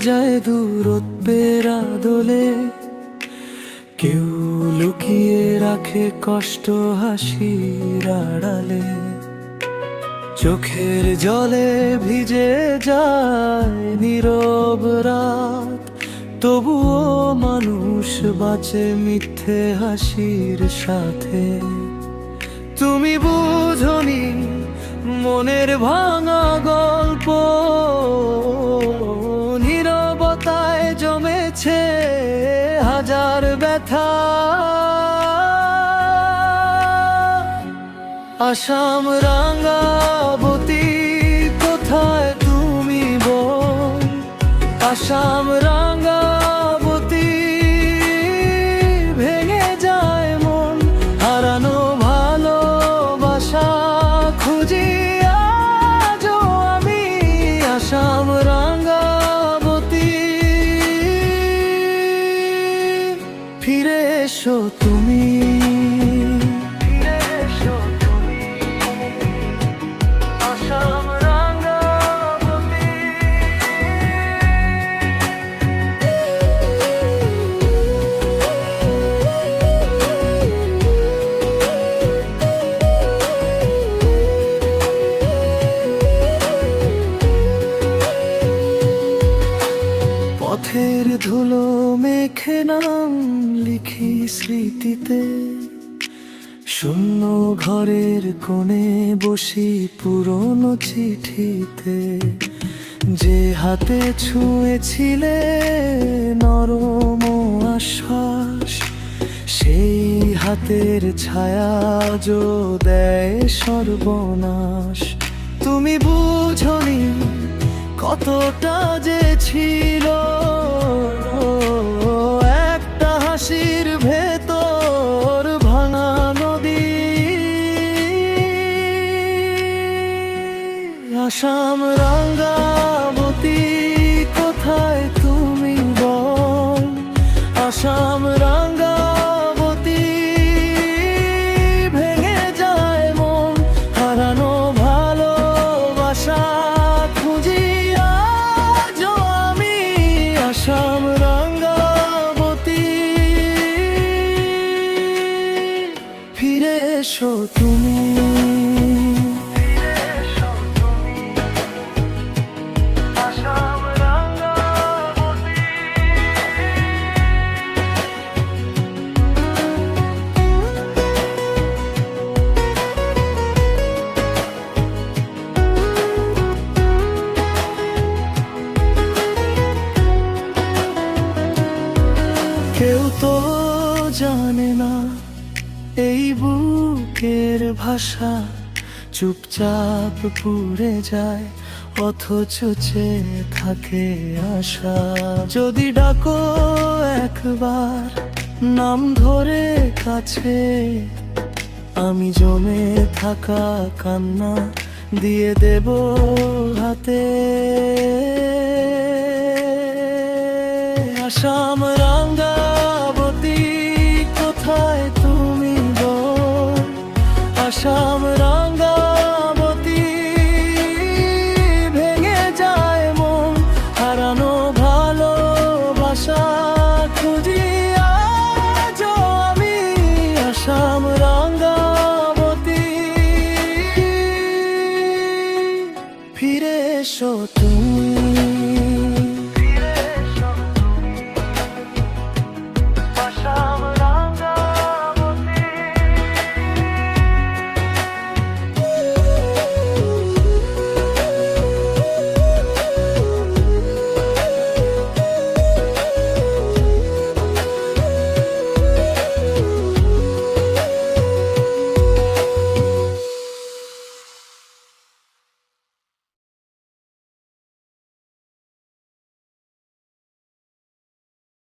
যায় দূরত্বের আদলে, কেউ লুকিয়ে রাখে কষ্ট হাসির আড়ালে। চোখের জলে ভিজে যায় নীরব রাত, তবুও মানুষ বাঁচে মিথ্যে হাসির সাথে। তুমি বুঝোনি মনের ভাঙা গল্প, নীরবতায় জমেছে হাজার ব্যথা। আসাম রাঙ্গাবতী কোথায় তুমি বল, আসাম রাঙ্গাবতী ভেঙে যায় মন, হারানো ভালোবাসা খুঁজি আজও আমি। আসাম রাঙ্গাবতী ফিরে এসো তুমি, পথের ধুলো মেখে নাম লিখি স্মৃতিতে, শূন্য ঘরের কোণে বসি পুরনো চিঠিতে। যে হাতে ছুঁয়েছিলে নরম আশ্বাস, সেই হাতের ছায়া যো দেয় সর্বনাশ। তুমি বুঝোনি কতটা যে ছিল একটা হাসির ভেতর ভাঙা নদী। আসাম রাঙ্গাবতী কোথায় তুমি বল, আসাম রাঙ্গাবতী ভেঙে যায় মন, হারানো ভালোবাসা খুঁজি আজও আমি। আসাম রাঙ্গাবতী ফিরে এসো তুমি। কেউ তো জানে না এই বুকের ভাষা, চুপচাপ পুড়ে যায় অথচ চেয়ে থাকে আশা। যদি ডাকো একবার নাম ধরে কাছে, আমি জমে থাকা কান্না দিয়ে দেব হাতে। আসাম রাঙ্গাবতী কোথায় তুমি বল, আসাম